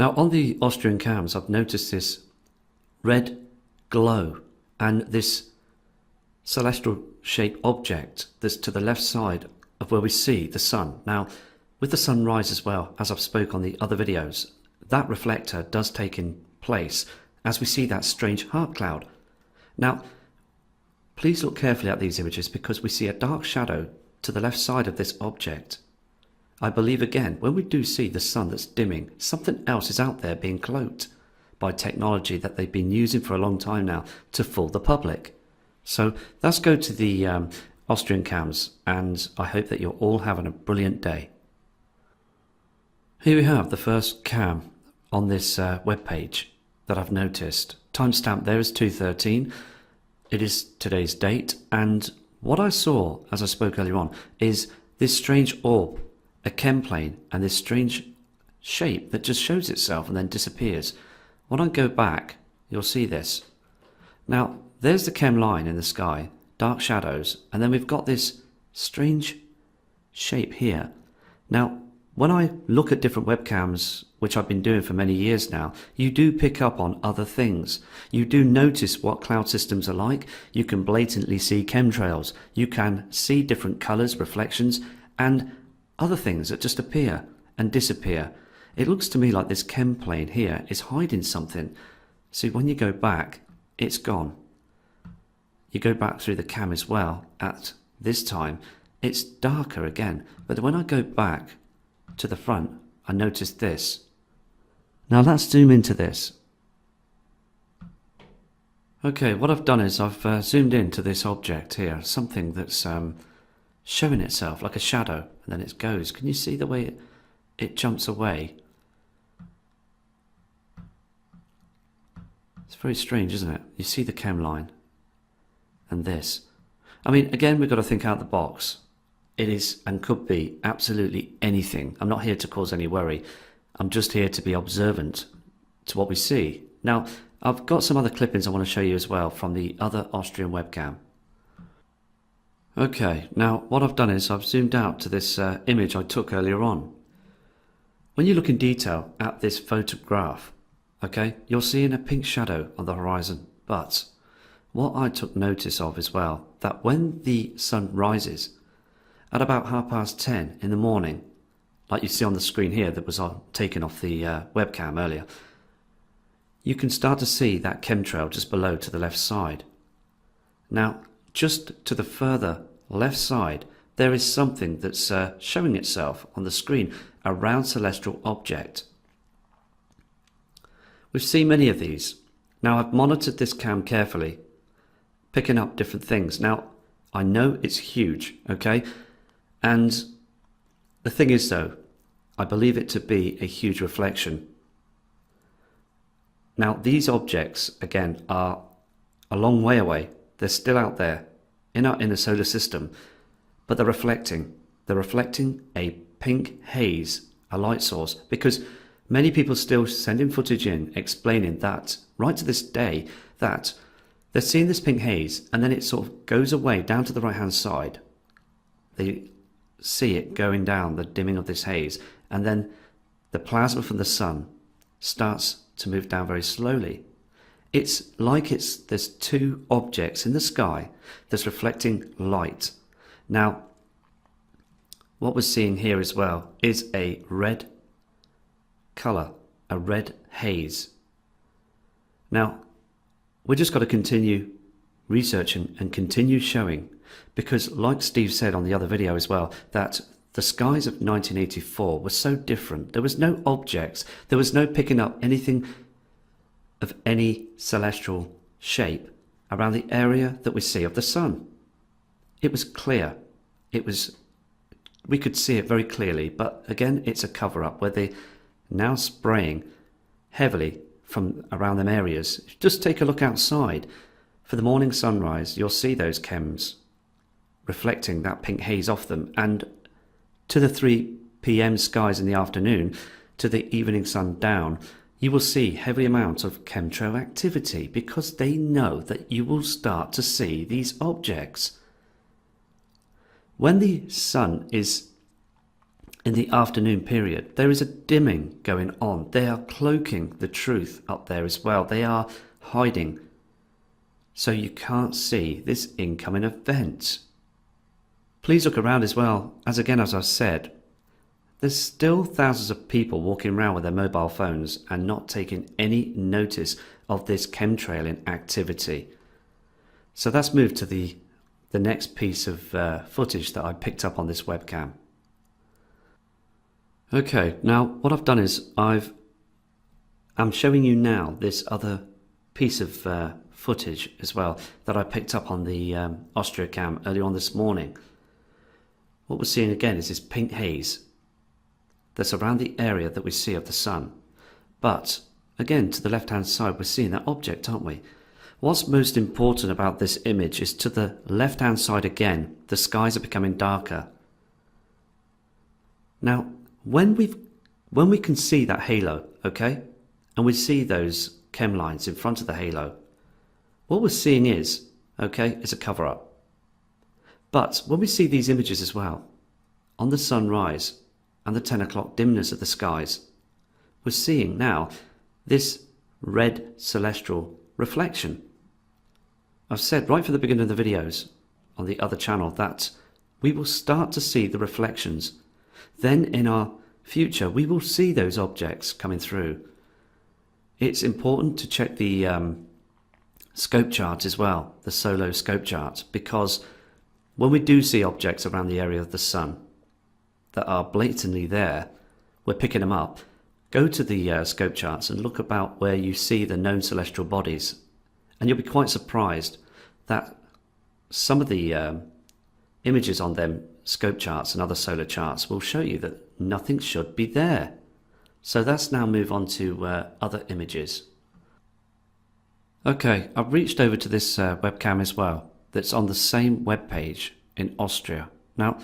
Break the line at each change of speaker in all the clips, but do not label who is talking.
Now on the Austrian cams I've noticed this red glow and this celestial shaped object that's to the left side of where we see the sun. Now with the sunrise as well, as I've spoke on the other videos, that reflector does take in place as we see that strange heart cloud. Now please look carefully at these images because we see a dark shadow to the left side of this object. I believe again, when we do see the sun that's dimming, something else is out there being cloaked by technology that they've been using for a long time now to fool the public. So let's go to the Austrian cams, and I hope that you're all having a brilliant day. Here we have the first cam on this web page that I've noticed. Timestamp there is 2:13. It is today's date, and what I saw as I spoke earlier on is this strange orb, a chem plane, and this strange shape that just shows itself and then disappears. When I go back, you'll see this. Now there's the chem line in the sky, dark shadows, and then we've got this strange shape here. Now when I look at different webcams, which I've been doing for many years now, you do pick up on other things. You do notice what cloud systems are like. You can blatantly see chemtrails. You can see different colours, reflections, and other things that just appear and disappear. It looks to me like this chem plane here is hiding something. See, when you go back, it's gone. You go back through the cam as well. At this time, it's darker again. But when I go back to the front, I noticed this. Now let's zoom into this. Okay, what I've done is I've zoomed into this object here, something that's showing itself like a shadow, and then it goes. Can you see the way it jumps away? It's very strange, isn't it? You see the chem line and this. I mean, again, we've got to think out the box. It is and could be absolutely anything. I'm not here to cause any worry. I'm just here to be observant to what we see. Now, I've got some other clippings I want to show you as well from the other Austrian webcam. Okay, now what I've done is I've zoomed out to this image I took earlier on. When you look in detail at this photograph, okay, you're seeing a pink shadow on the horizon. But what I took notice of as well, that when the sun rises at about 10:30 in the morning, like you see on the screen here that was taken off the webcam earlier, you can start to see that chemtrail just below to the left side. Now, just to the further left side, there is something that's showing itself on the screen, a round celestial object. We've seen many of these. Now, I've monitored this cam carefully, picking up different things. Now, I know it's huge, okay? And the thing is though, I believe it to be a huge reflection. Now these objects again are a long way away. They're still out there in our inner solar system, but they're reflecting. They're reflecting a pink haze, a light source, because many people still sending footage in explaining that right to this day that they're seeing this pink haze and then it sort of goes away down to the right hand side. They see it going down, the dimming of this haze, and then the plasma from the sun starts to move down very slowly. It's like there's two objects in the sky that's reflecting light. Now what we're seeing here as well is a red colour, a red haze. Now we just got to continue researching and continue showing, because like Steve said on the other video as well, that the skies of 1984 were so different. There was no objects, there was no picking up anything of any celestial shape around the area that we see of the sun. It was clear. We could see it very clearly, but again, it's a cover-up where they're now spraying heavily from around them areas. Just take a look outside. For the morning sunrise, you'll see those chems reflecting that pink haze off them, and to the 3 p.m. skies in the afternoon, to the evening sun down, you will see heavy amounts of chemtrail activity, because they know that you will start to see these objects. When the sun is in the afternoon period, there is a dimming going on. They are cloaking the truth up there as well. They are hiding, so you can't see this incoming event. Please look around as well, as I've said, there's still thousands of people walking around with their mobile phones and not taking any notice of this chemtrailing activity. So that's moved to the next piece of footage that I picked up on this webcam. Okay, now what I've done is I'm showing you now this other piece of footage as well that I picked up on the Austria cam earlier on this morning. What we're seeing again is this pink haze that's around the area that we see of the sun. But again, to the left hand side, we're seeing that object, aren't we? What's most important about this image is to the left hand side again, the skies are becoming darker. Now, when we can see that halo, okay, and we see those chem lines in front of the halo, what we're seeing is a cover up. But when we see these images as well, on the sunrise and the 10 o'clock dimness of the skies, we're seeing now this red celestial reflection. I've said right from the beginning of the videos on the other channel that we will start to see the reflections. Then in our future, we will see those objects coming through. It's important to check the scope chart as well, the solo scope chart, because when we do see objects around the area of the sun that are blatantly there, we're picking them up. Go to the scope charts and look about where you see the known celestial bodies, and you'll be quite surprised that some of the images on them scope charts and other solar charts will show you that nothing should be there. So let's now move on to other images. Okay, I've reached over to this webcam as well that's on the same web page in Austria. Now,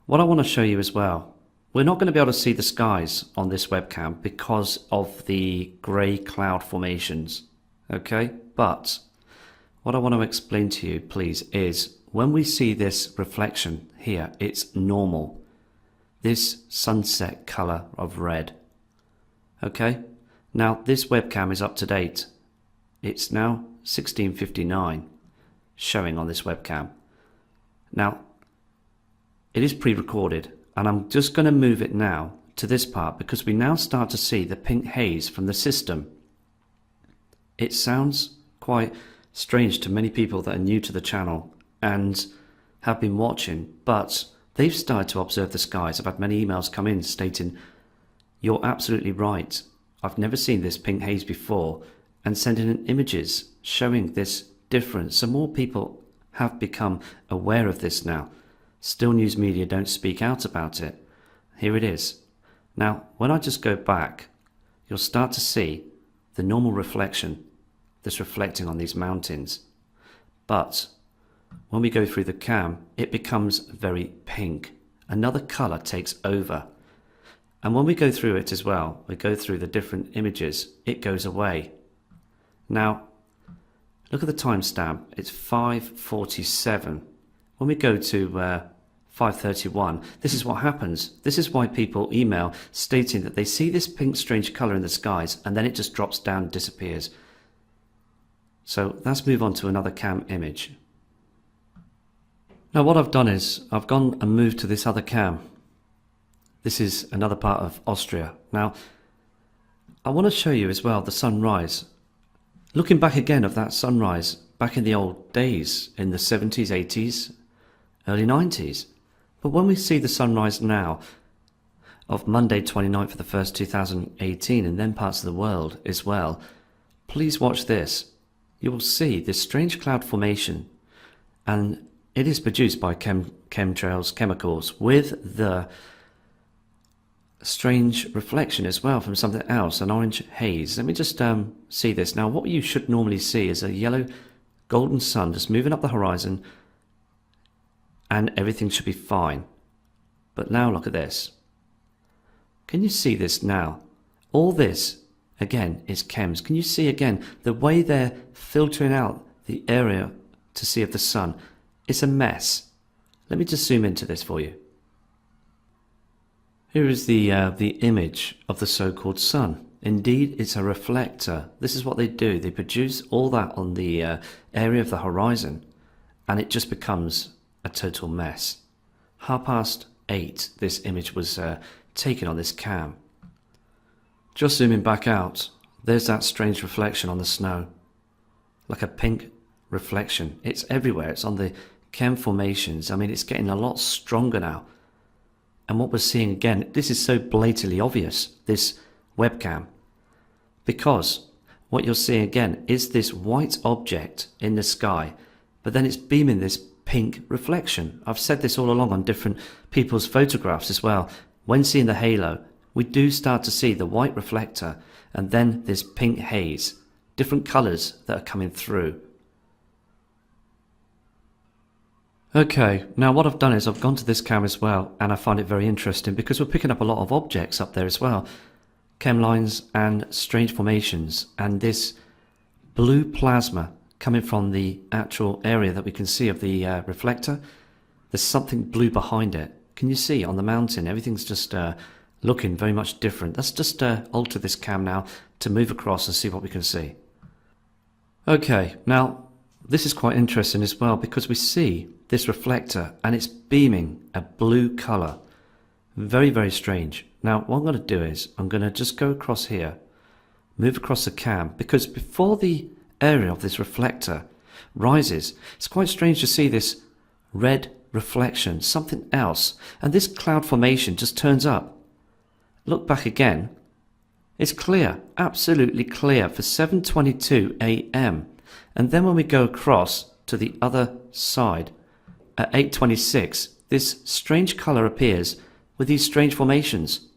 what I want to show you as well, we're not going to be able to see the skies on this webcam because of the grey cloud formations, okay? But what I want to explain to you, please, is when we see this reflection here, it's normal. This sunset colour of red, okay? Now, this webcam is up to date. It's now 16:59 showing on this webcam. Now, it is pre-recorded, and I'm just going to move it now to this part because we now start to see the pink haze from the system. It sounds quite strange to many people that are new to the channel and have been watching, but they've started to observe the skies. I've had many emails come in stating, "You're absolutely right. I've never seen this pink haze before," and sending in images showing this difference. So more people have become aware of this now. Still, news media don't speak out about it. Here it is. Now, when I just go back, you'll start to see the normal reflection that's reflecting on these mountains. But when we go through the cam, it becomes very pink. Another colour takes over. And when we go through it as well, we go through the different images, it goes away. Now, look at the timestamp. It's 5:47. When we go to 5:31, this is what happens. This is why people email stating that they see this pink strange colour in the skies and then it just drops down and disappears. So let's move on to another cam image. Now what I've done is I've gone and moved to this other cam. This is another part of Austria. Now I want to show you as well the sunrise. Looking back again of that sunrise back in the old days in the 70s, 80s, early 90s. But when we see the sunrise now of Monday 29th of the 1st 2018 and then parts of the world as well, please watch this. You will see this strange cloud formation, and it is produced by chemtrails, chemicals, with the strange reflection as well from something else, an orange haze. Let me just see this. Now what you should normally see is a yellow golden sun just moving up the horizon and everything should be fine. But now look at this. Can you see this now? All this again is chems. Can you see again the way they're filtering out the area to see of the sun? It's a mess. Let me just zoom into this for you. Here is the image of the so-called sun. Indeed, it's a reflector. This is what they do. They produce all that on the area of the horizon, and it just becomes a total mess. 8:30, this image was taken on this cam. Just zooming back out, there's that strange reflection on the snow, like a pink reflection. It's everywhere. It's on the chem formations. I mean, it's getting a lot stronger now. And what we're seeing again, this is so blatantly obvious, this webcam, because what you're seeing again is this white object in the sky, but then it's beaming this pink reflection. I've said this all along on different people's photographs as well. When seeing the halo, we do start to see the white reflector and then this pink haze, different colours that are coming through. Okay, now what I've done is I've gone to this cam as well, and I find it very interesting because we're picking up a lot of objects up there as well. Chem lines and strange formations, and this blue plasma coming from the actual area that we can see of the reflector. There's something blue behind it. Can you see on the mountain? Everything's just looking very much different. Let's just alter this cam now to move across and see what we can see. Okay, now this is quite interesting as well because we see this reflector and it's beaming a blue colour. Very, very strange. Now what I'm going to do is I'm going to just go across here, move across the cam, because before the area of this reflector rises, it's quite strange to see this red reflection, something else, and this cloud formation just turns up. Look back again. It's clear, absolutely clear for 7:22 a.m. And then when we go across to the other side at 8:26, this strange colour appears with these strange formations.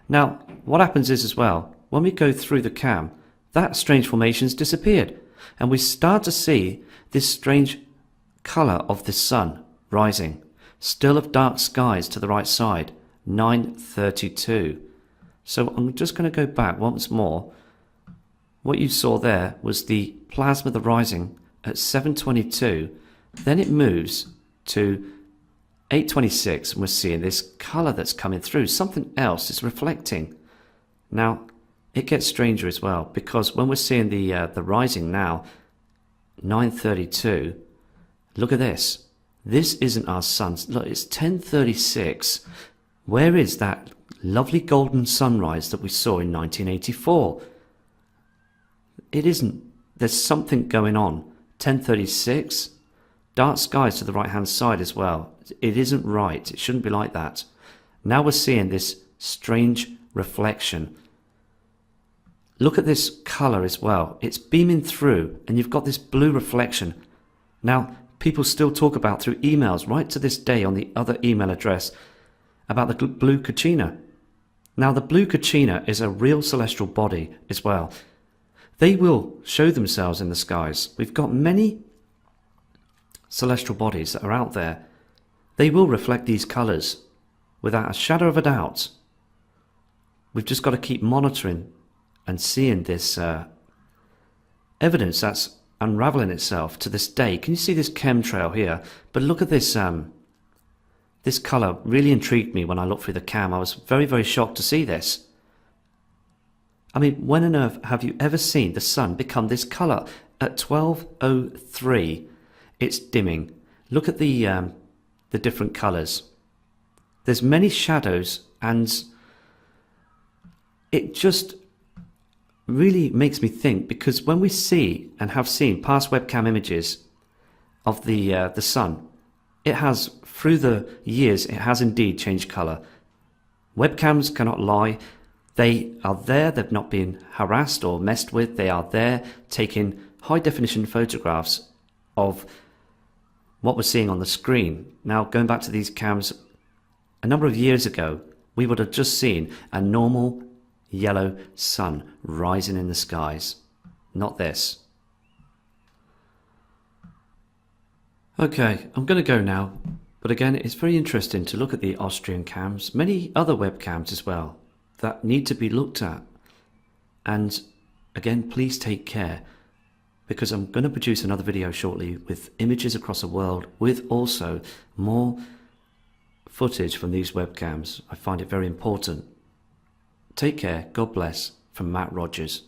Now, what happens is as well, when we go through the cam, that strange formation's disappeared, and we start to see this strange colour of the sun rising, still of dark skies to the right side, 9:32. So I'm just going to go back once more. What you saw there was the plasma, the rising at 7:22, then it moves to 8:26, and we're seeing this colour that's coming through. Something else is reflecting. Now, it gets stranger as well, because when we're seeing the rising now, 9:32, look at this. This isn't our sun. Look, it's 10:36. Where is that lovely golden sunrise that we saw in 1984? It isn't. There's something going on. 10:36, dark skies to the right hand side as well. It isn't right. It shouldn't be like that. Now we're seeing this strange reflection. Look at this colour as well. It's beaming through and you've got this blue reflection. Now, people still talk about through emails right to this day on the other email address about the blue Kachina. Now, the blue Kachina is a real celestial body as well. They will show themselves in the skies. We've got many celestial bodies that are out there. They will reflect these colours without a shadow of a doubt. We've just got to keep monitoring and seeing this evidence that's unravelling itself to this day. Can you see this chemtrail here? But look at this this colour really intrigued me when I looked through the cam. I was very, very shocked to see this. I mean, when on earth have you ever seen the sun become this colour? At 12:03, it's dimming. Look at the different colours. There's many shadows, and it just really makes me think, because when we see and have seen past webcam images of the sun, it has, through the years, it has indeed changed colour. Webcams cannot lie. They are there, they've not been harassed or messed with, they are there taking high definition photographs of what we're seeing on the screen. Now, going back to these cams, a number of years ago, we would have just seen a normal yellow sun rising in the skies, not this. Okay, I'm going to go now, but again, it's very interesting to look at the Austrian cams, many other webcams as well, that need to be looked at. And again, please take care, because I'm going to produce another video shortly with images across the world, with also more footage from these webcams. I find it very important. Take care. God bless. From Matt Rogers.